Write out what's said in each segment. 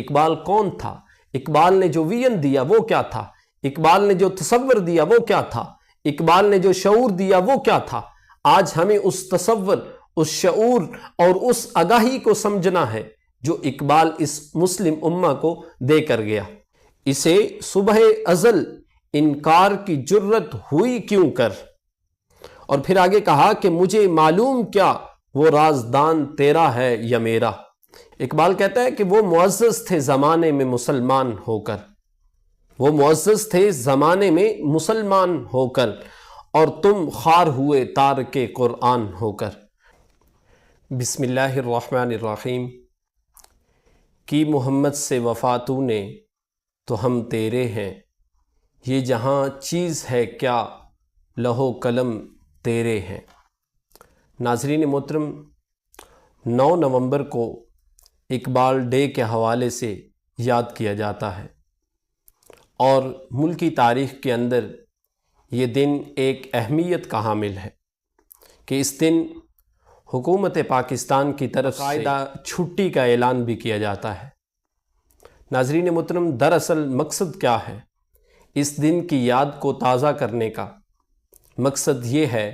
اقبال کون تھا، اقبال نے جو ویژن دیا وہ کیا تھا، اقبال نے جو تصور دیا وہ کیا تھا، اقبال نے جو شعور دیا وہ کیا تھا۔ آج ہمیں اس تصور، اس شعور اور اس آگاہی کو سمجھنا ہے جو اقبال اس مسلم امہ کو دے کر گیا۔ اسے صبح ازل انکار کی جرت ہوئی کیوں کر، اور پھر آگے کہا کہ مجھے معلوم کیا وہ رازدان تیرا ہے یا میرا۔ اقبال کہتا ہے کہ وہ معزز تھے زمانے میں مسلمان ہو کر، وہ معزز تھے زمانے میں مسلمان ہو کر، اور تم خوار ہوئے تارک قرآن ہو کر۔ بسم اللہ الرحمن الرحیم۔ کی محمد سے وفا تو نے تو ہم تیرے ہیں، یہ جہاں چیز ہے کیا لہو قلم تیرے ہیں۔ ناظرین محترم، 9 نومبر کو اقبال ڈے کے حوالے سے یاد کیا جاتا ہے، اور ملکی تاریخ کے اندر یہ دن ایک اہمیت کا حامل ہے کہ اس دن حکومت پاکستان کی طرف سے باقاعدہ چھٹی کا اعلان بھی کیا جاتا ہے۔ ناظرین محترم، دراصل مقصد کیا ہے اس دن کی یاد کو تازہ کرنے کا؟ مقصد یہ ہے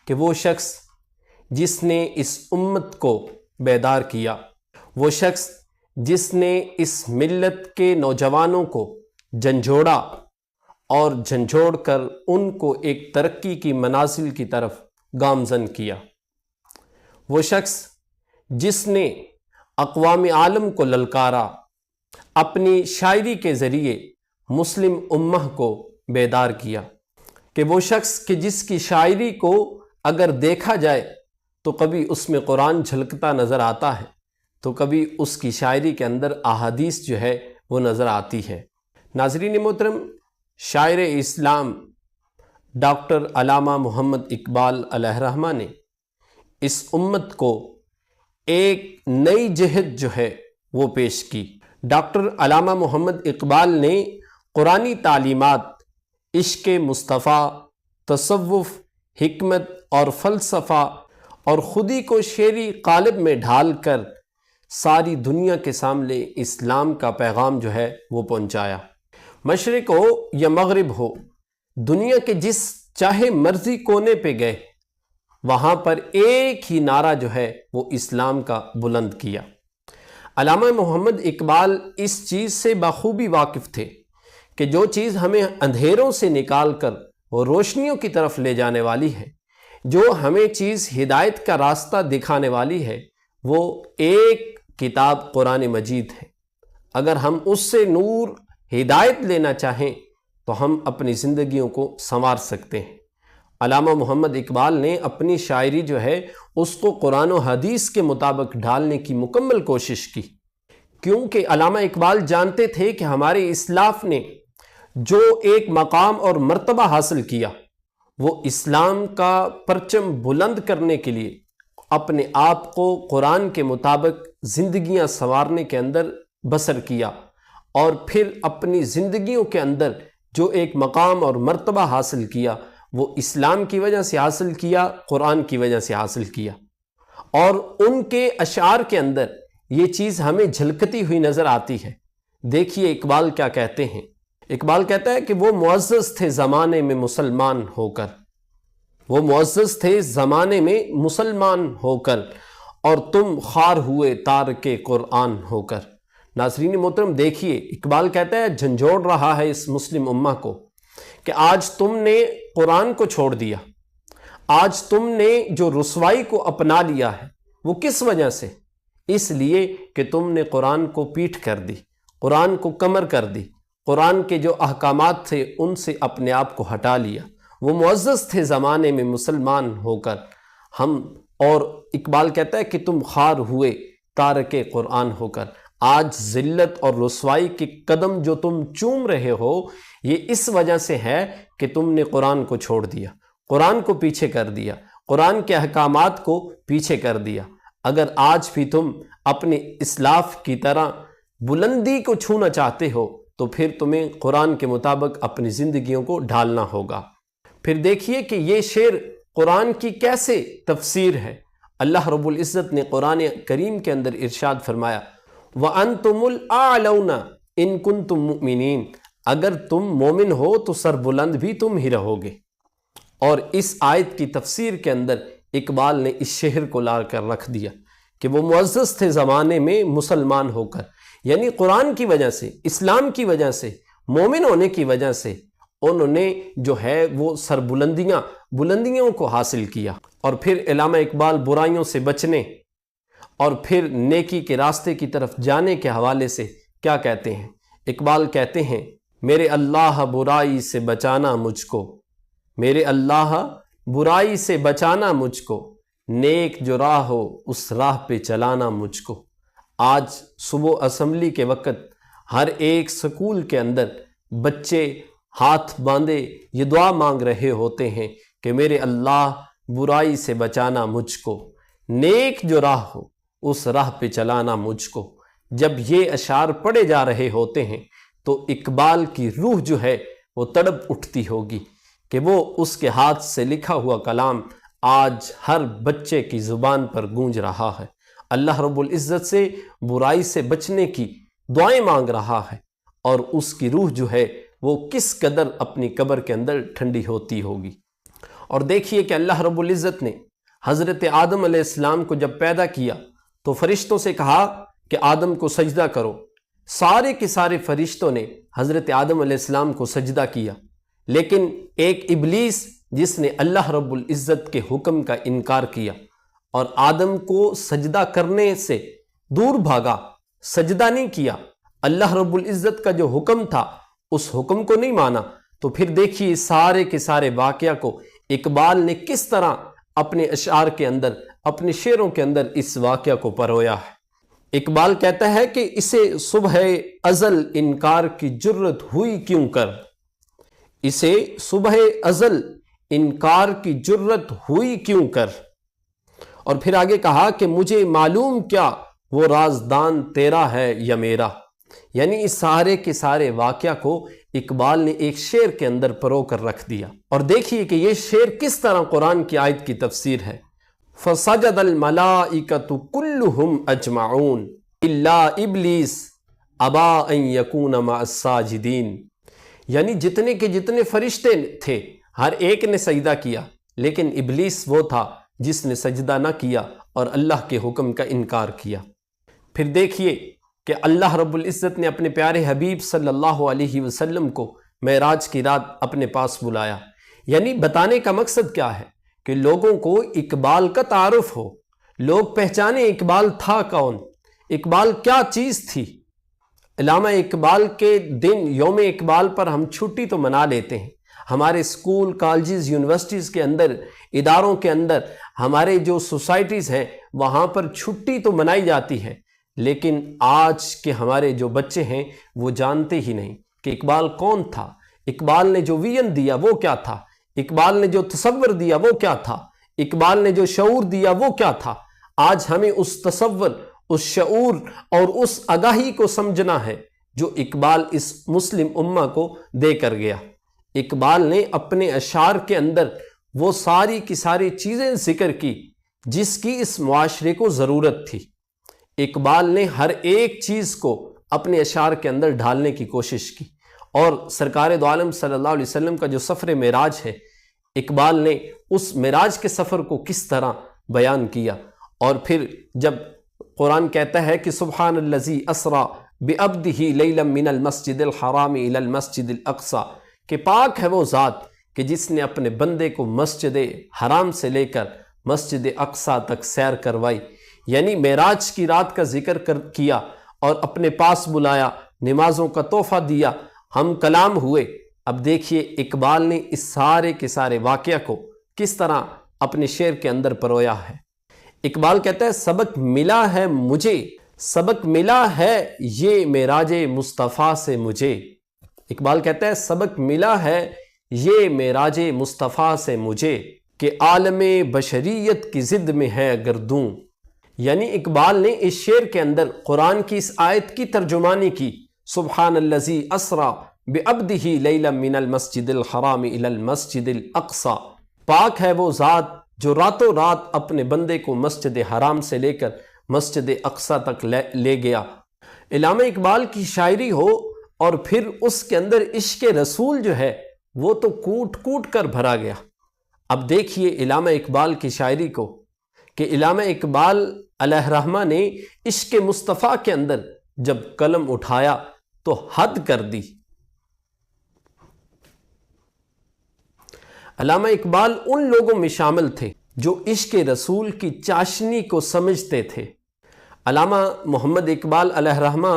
کہ وہ شخص جس نے اس امت کو بیدار کیا، وہ شخص جس نے اس ملت کے نوجوانوں کو جھنجھوڑا اور جھنجھوڑ کر ان کو ایک ترقی کی منازل کی طرف گامزن کیا، وہ شخص جس نے اقوام عالم کو للکارا، اپنی شاعری کے ذریعے مسلم امہ کو بیدار کیا، کہ وہ شخص کہ جس کی شاعری کو اگر دیکھا جائے تو کبھی اس میں قرآن جھلکتا نظر آتا ہے، تو کبھی اس کی شاعری کے اندر احادیث جو ہے وہ نظر آتی ہے۔ ناظرین محترم، شاعر اسلام ڈاکٹر علامہ محمد اقبال علیہ الرحمہ نے اس امت کو ایک نئی جہت جو ہے وہ پیش کی۔ ڈاکٹر علامہ محمد اقبال نے قرآنی تعلیمات، عشق مصطفیٰ، تصوف، حکمت اور فلسفہ اور خودی کو شعری قالب میں ڈھال کر ساری دنیا کے سامنے اسلام کا پیغام جو ہے وہ پہنچایا۔ مشرق ہو یا مغرب ہو، دنیا کے جس چاہے مرضی کونے پہ گئے، وہاں پر ایک ہی نعرہ جو ہے وہ اسلام کا بلند کیا۔ علامہ محمد اقبال اس چیز سے بخوبی واقف تھے کہ جو چیز ہمیں اندھیروں سے نکال کر وہ روشنیوں کی طرف لے جانے والی ہے، جو ہمیں چیز ہدایت کا راستہ دکھانے والی ہے، وہ ایک کتاب قرآن مجید ہے۔ اگر ہم اس سے نور، ہدایت لینا چاہیں تو ہم اپنی زندگیوں کو سنوار سکتے ہیں۔ علامہ محمد اقبال نے اپنی شاعری جو ہے اس کو قرآن و حدیث کے مطابق ڈھالنے کی مکمل کوشش کی، کیونکہ علامہ اقبال جانتے تھے کہ ہمارے اسلاف نے جو ایک مقام اور مرتبہ حاصل کیا، وہ اسلام کا پرچم بلند کرنے کے لیے اپنے آپ کو قرآن کے مطابق زندگیاں سنوارنے کے اندر بسر کیا، اور پھر اپنی زندگیوں کے اندر جو ایک مقام اور مرتبہ حاصل کیا وہ اسلام کی وجہ سے حاصل کیا، قرآن کی وجہ سے حاصل کیا۔ اور ان کے اشعار کے اندر یہ چیز ہمیں جھلکتی ہوئی نظر آتی ہے۔ دیکھیے اقبال کیا کہتے ہیں۔ اقبال کہتا ہے کہ وہ معزز تھے زمانے میں مسلمان ہو کر، وہ معزز تھے زمانے میں مسلمان ہو کر، اور تم خوار ہوئے تارک قرآن ہو کر۔ ناظرین محترم، دیکھیے اقبال کہتا ہے جھنجھوڑ رہا ہے اس مسلم امہ کو کہ آج تم نے قرآن کو چھوڑ دیا، آج تم نے جو رسوائی کو اپنا لیا ہے وہ کس وجہ سے؟ اس لیے کہ تم نے قرآن کو پیٹھ کر دی، قرآن کو کمر کر دی، قرآن کے جو احکامات تھے ان سے اپنے آپ کو ہٹا لیا۔ وہ معزز تھے زمانے میں مسلمان ہو کر ہم، اور اقبال کہتا ہے کہ تم خوار ہوئے تارک قرآن ہو کر۔ آج ذلت اور رسوائی کے قدم جو تم چوم رہے ہو، یہ اس وجہ سے ہے کہ تم نے قرآن کو چھوڑ دیا، قرآن کو پیچھے کر دیا، قرآن کے احکامات کو پیچھے کر دیا۔ اگر آج بھی تم اپنے اسلاف کی طرح بلندی کو چھونا چاہتے ہو تو پھر تمہیں قرآن کے مطابق اپنی زندگیوں کو ڈھالنا ہوگا۔ پھر دیکھیے کہ یہ شعر قرآن کی کیسے تفسیر ہے۔ اللہ رب العزت نے قرآن کریم کے اندر ارشاد فرمایا، وَأَنْتُمُ الْأَعْلَوْنَ إِن كُنتُم مُؤْمِنِينَ، اگر تم مومن ہو تو سربلند بھی تم ہی رہو گے۔ اور اس آیت کی تفسیر کے اندر اقبال نے اس شعر کو لا کر رکھ دیا کہ وہ معزز تھے زمانے میں مسلمان ہو کر، یعنی قرآن کی وجہ سے، اسلام کی وجہ سے، مومن ہونے کی وجہ سے انہوں نے جو ہے وہ بلندیوں کو حاصل کیا۔ اور پھر علامہ اقبال برائیوں سے بچنے اور پھر نیکی کے راستے کی طرف جانے کے حوالے سے کیا کہتے ہیں؟ اقبال کہتے ہیں، میرے اللہ برائی سے بچانا مجھ کو، میرے اللہ برائی سے بچانا مجھ کو، نیک جو راہ ہو اس راہ پہ چلانا مجھ کو۔ آج صبح اسمبلی کے وقت ہر ایک سکول کے اندر بچے ہاتھ باندھے یہ دعا مانگ رہے ہوتے ہیں کہ میرے اللہ برائی سے بچانا مجھ کو، نیک جو راہ ہو اس راہ پہ چلانا مجھ کو۔ جب یہ اشعار پڑھے جا رہے ہوتے ہیں تو اقبال کی روح جو ہے وہ تڑپ اٹھتی ہوگی کہ وہ اس کے ہاتھ سے لکھا ہوا کلام آج ہر بچے کی زبان پر گونج رہا ہے، اللہ رب العزت سے برائی سے بچنے کی دعائیں مانگ رہا ہے، اور اس کی روح جو ہے وہ کس قدر اپنی قبر کے اندر ٹھنڈی ہوتی ہوگی۔ اور دیکھیے کہ اللہ رب العزت نے حضرت آدم علیہ السلام کو جب پیدا کیا تو فرشتوں سے کہا کہ آدم کو سجدہ کرو، سارے کے سارے فرشتوں نے حضرت آدم علیہ السلام کو سجدہ کیا، لیکن ایک ابلیس جس نے اللہ رب العزت کے حکم کا انکار کیا اور آدم کو سجدہ کرنے سے دور بھاگا، سجدہ نہیں کیا، اللہ رب العزت کا جو حکم تھا اس حکم کو نہیں مانا، تو پھر دیکھیے سارے کے سارے واقعہ کو اقبال نے کس طرح اپنے اشعار کے اندر، اپنے شعروں کے اندر اس واقعہ کو پرویا ہے۔ اقبال کہتا ہے کہ اسے صبح ازل انکار کی جرت ہوئی کیوں کر، اسے صبح ازل انکار کی جرت ہوئی کیوں کر۔ اور پھر آگے کہا کہ مجھے معلوم کیا وہ رازدان تیرا ہے یا میرا، یعنی اس سارے کے سارے واقعہ کو اقبال نے ایک شعر کے اندر پرو کر رکھ دیا۔ اور دیکھیے کہ یہ شعر کس طرح قرآن کی آیت کی تفسیر ہے، فَسَجَدَ الْمَلَائِكَةُ كُلُّهُمْ أَجْمَعُونَ إِلَّا إِبْلِيسَ أَبَىٰ أَن يَكُونَ مَعَ السَّاجِدِينَ، یعنی جتنے کے جتنے فرشتے تھے ہر ایک نے سجدہ کیا، لیکن ابلیس وہ تھا جس نے سجدہ نہ کیا اور اللہ کے حکم کا انکار کیا۔ پھر دیکھیے کہ اللہ رب العزت نے اپنے پیارے حبیب صلی اللہ علیہ وسلم کو معراج کی رات اپنے پاس بلایا، یعنی بتانے کا مقصد کیا ہے کہ لوگوں کو اقبال کا تعارف ہو، لوگ پہچانے اقبال تھا کون، اقبال کیا چیز تھی۔ علامہ اقبال کے دن یوم اقبال پر ہم چھٹی تو منا لیتے ہیں، ہمارے اسکول، کالجز، یونیورسٹیز کے اندر، اداروں کے اندر، ہمارے جو سوسائٹیز ہیں وہاں پر چھٹی تو منائی جاتی ہے، لیکن آج کے ہمارے جو بچے ہیں وہ جانتے ہی نہیں کہ اقبال کون تھا، اقبال نے جو ویژن دیا وہ کیا تھا، اقبال نے جو تصور دیا وہ کیا تھا، اقبال نے جو شعور دیا وہ کیا تھا۔ آج ہمیں اس تصور، اس شعور اور اس آگاہی کو سمجھنا ہے جو اقبال اس مسلم امہ کو دے کر گیا۔ اقبال نے اپنے اشعار کے اندر وہ ساری کی ساری چیزیں ذکر کی جس کی اس معاشرے کو ضرورت تھی۔ اقبال نے ہر ایک چیز کو اپنے اشعار کے اندر ڈھالنے کی کوشش کی، اور سرکار دو عالم صلی اللہ علیہ وسلم کا جو سفر معراج ہے، اقبال نے اس معراج کے سفر کو کس طرح بیان کیا۔ اور پھر جب قرآن کہتا ہے کہ سبحان الذی اسریٰ بعبدہ لیلا من المسجد الحرام الی المسجد الاقصی، کہ پاک ہے وہ ذات کہ جس نے اپنے بندے کو مسجد حرام سے لے کر مسجد اقصی تک سیر کروائی، یعنی معراج کی رات کا ذکر کیا اور اپنے پاس بلایا، نمازوں کا تحفہ دیا، ہم کلام ہوئے۔ اب دیکھیے اقبال نے اس سارے کے سارے واقعہ کو کس طرح اپنے شعر کے اندر پرویا ہے۔ اقبال کہتا ہے سبق ملا ہے مجھے، سبق ملا ہے یہ معراج مصطفیٰ سے مجھے۔ اقبال کہتا ہے سبق ملا ہے یہ معراج مصطفیٰ سے مجھے، کہ عالم بشریت کی ضد میں ہے اگر دوں۔ یعنی اقبال نے اس شعر کے اندر قرآن کی اس آیت کی ترجمانی کی، سبحان الذی اسریٰ بعبدہ لیلا من المسجد الحرام الی المسجد الاقصی، پاک ہے وہ ذات جو راتوں رات اپنے بندے کو مسجد حرام سے لے کر مسجد اقصی تک لے گیا۔ علامہ اقبال کی شاعری ہو اور پھر اس کے اندر عشق رسول جو ہے وہ تو کوٹ کوٹ کر بھرا گیا۔ اب دیکھیے علامہ اقبال کی شاعری کو کہ علامہ اقبال علیہ الرحمہ نے عشق مصطفیٰ کے اندر جب قلم اٹھایا تو حد کر دی۔ علامہ اقبال ان لوگوں میں شامل تھے جو عشق رسول کی چاشنی کو سمجھتے تھے۔ علامہ محمد اقبال علیہ الرحمہ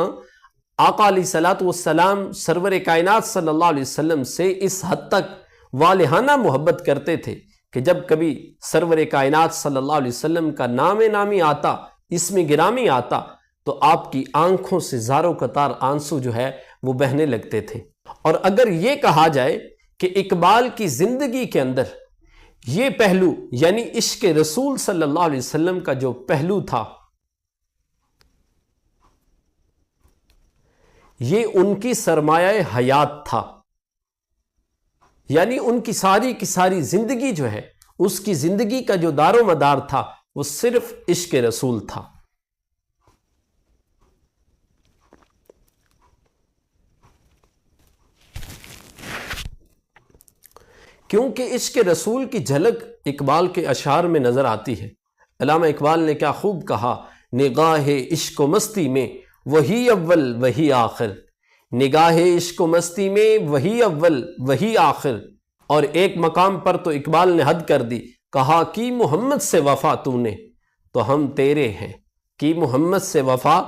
آقا علیہ الصلوۃ والسلام سرور کائنات صلی اللہ علیہ وسلم سے اس حد تک والہانہ محبت کرتے تھے کہ جب کبھی سرور کائنات صلی اللہ علیہ وسلم کا نام نامی آتا، اسم گرامی آتا، تو آپ کی آنکھوں سے زاروں قطار آنسو جو ہے وہ بہنے لگتے تھے۔ اور اگر یہ کہا جائے کہ اقبال کی زندگی کے اندر یہ پہلو یعنی عشق رسول صلی اللہ علیہ وسلم کا جو پہلو تھا، یہ ان کی سرمایہ حیات تھا، یعنی ان کی ساری زندگی جو ہے، اس کی زندگی کا جو دار و مدار تھا وہ صرف عشق رسول تھا۔ کیونکہ عشق رسول کی جھلک اقبال کے اشعار میں نظر آتی ہے۔ علامہ اقبال نے کیا خوب کہا، نگاہ عشق و مستی میں وہی اول وہی آخر، نگاہ عشق و مستی میں وہی اول وہی آخر۔ اور ایک مقام پر تو اقبال نے حد کر دی، کہا کہ محمد سے وفا تو نے تو ہم تیرے ہیں، کہ محمد سے وفا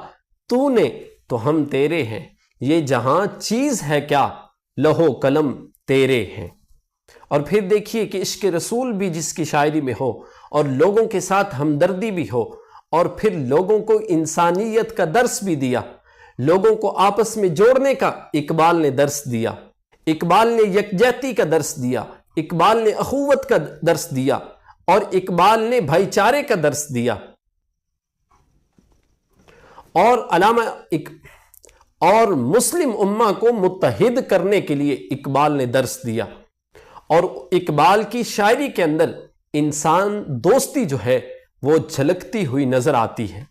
تو نے تو ہم تیرے ہیں، یہ جہاں چیز ہے کیا لہو قلم تیرے ہیں۔ اور پھر دیکھیے کہ عشق رسول بھی جس کی شاعری میں ہو اور لوگوں کے ساتھ ہمدردی بھی ہو، اور پھر لوگوں کو انسانیت کا درس بھی دیا، لوگوں کو آپس میں جوڑنے کا اقبال نے درس دیا، اقبال نے یکجہتی کا درس دیا، اقبال نے اخوت کا درس دیا، اور اقبال نے بھائی چارے کا درس دیا۔ اور مسلم امہ کو متحد کرنے کے لیے اقبال نے درس دیا۔ اور اقبال کی شاعری کے اندر انسان دوستی جو ہے وہ جھلکتی ہوئی نظر آتی ہے۔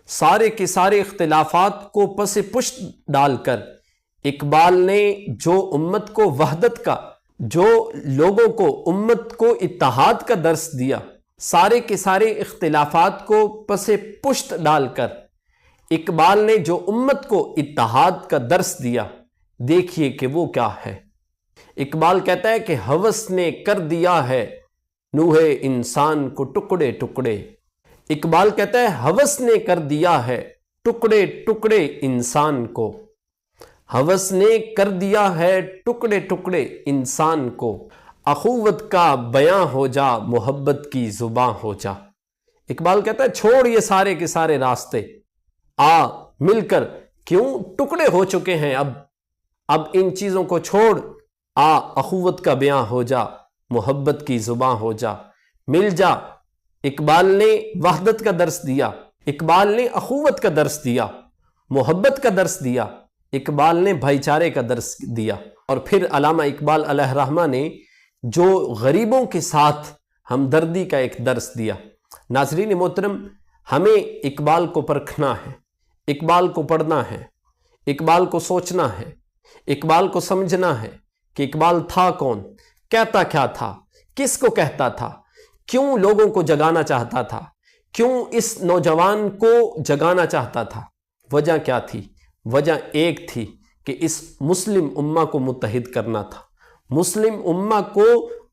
سارے کے سارے اختلافات کو پس پشت ڈال کر اقبال نے جو امت کو وحدت کا، جو لوگوں کو امت کو اتحاد کا درس دیا، سارے کے سارے اختلافات کو پس پشت ڈال کر اقبال نے جو امت کو اتحاد کا درس دیا، دیکھیے کہ وہ کیا ہے۔ اقبال کہتا ہے کہ ہوس نے کر دیا ہے نوح انسان کو ٹکڑے ٹکڑے، اقبال کہتا ہے ہوس نے کر دیا ہے ٹکڑے ٹکڑے انسان کو، ہوس نے کر دیا ہے ٹکڑے ٹکڑے انسان کو، اخوت کا بیاں ہو جا محبت کی زباں ہو جا۔ اقبال کہتا ہے چھوڑ یہ سارے کے سارے راستے، آ مل کر، کیوں ٹکڑے ہو چکے ہیں، اب ان چیزوں کو چھوڑ، آ اخوت کا بیاں ہو جا محبت کی زباں ہو جا، مل جا۔ اقبال نے وحدت کا درس دیا، اقبال نے اخوت کا درس دیا، محبت کا درس دیا، اقبال نے بھائی چارے کا درس دیا۔ اور پھر علامہ اقبال علیہ الرحمہ نے جو غریبوں کے ساتھ ہمدردی کا ایک درس دیا۔ ناظرین محترم، ہمیں اقبال کو پرکھنا ہے، اقبال کو پڑھنا ہے، اقبال کو سوچنا ہے، اقبال کو سمجھنا ہے کہ اقبال تھا کون، کہتا کیا تھا، کس کو کہتا تھا، کیوں لوگوں کو جگانا چاہتا تھا، کیوں اس نوجوان کو جگانا چاہتا تھا۔ وجہ کیا تھی؟ وجہ ایک تھی کہ اس مسلم امہ کو متحد کرنا تھا، مسلم امہ کو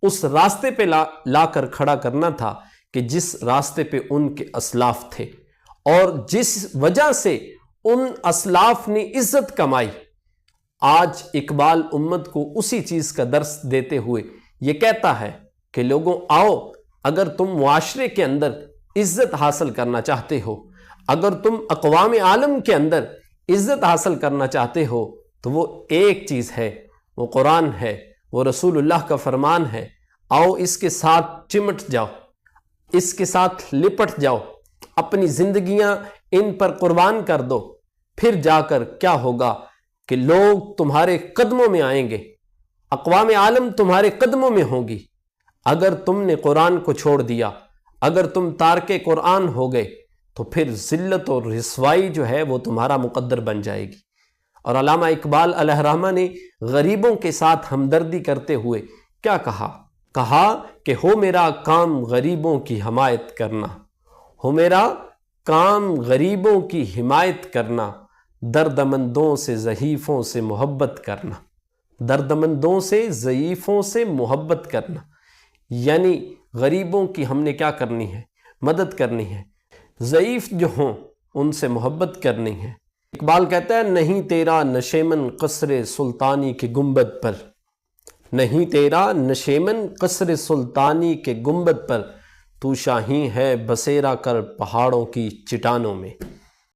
اس راستے پہ لا کر کھڑا کرنا تھا کہ جس راستے پہ ان کے اسلاف تھے، اور جس وجہ سے ان اسلاف نے عزت کمائی۔ آج اقبال امت کو اسی چیز کا درس دیتے ہوئے یہ کہتا ہے کہ لوگوں آؤ، اگر تم معاشرے کے اندر عزت حاصل کرنا چاہتے ہو، اگر تم اقوام عالم کے اندر عزت حاصل کرنا چاہتے ہو، تو وہ ایک چیز ہے، وہ قرآن ہے، وہ رسول اللہ کا فرمان ہے۔ آؤ اس کے ساتھ چمٹ جاؤ، اس کے ساتھ لپٹ جاؤ، اپنی زندگیاں ان پر قربان کر دو، پھر جا کر کیا ہوگا کہ لوگ تمہارے قدموں میں آئیں گے، اقوام عالم تمہارے قدموں میں ہوں گی۔ اگر تم نے قرآن کو چھوڑ دیا، اگر تم تارک قرآن ہو گئے تو پھر ذلت اور رسوائی جو ہے وہ تمہارا مقدر بن جائے گی۔ اور علامہ اقبال علیہ الرحمہ نے غریبوں کے ساتھ ہمدردی کرتے ہوئے کیا کہا؟ کہا کہ ہو میرا کام غریبوں کی حمایت کرنا، ہو میرا کام غریبوں کی حمایت کرنا، دردمندوں سے ضعیفوں سے محبت کرنا، دردمندوں سے ضعیفوں سے محبت کرنا، یعنی غریبوں کی ہم نے کیا کرنی ہے؟ مدد کرنی ہے، ضعیف جو ہوں ان سے محبت کرنی ہے۔ اقبال کہتا ہے نہیں تیرا نشیمن قصر سلطانی کے گنبد پر، نہیں تیرا نشیمن قصر سلطانی کے گنبد پر، تو شاہین ہے بسیرا کر پہاڑوں کی چٹانوں میں۔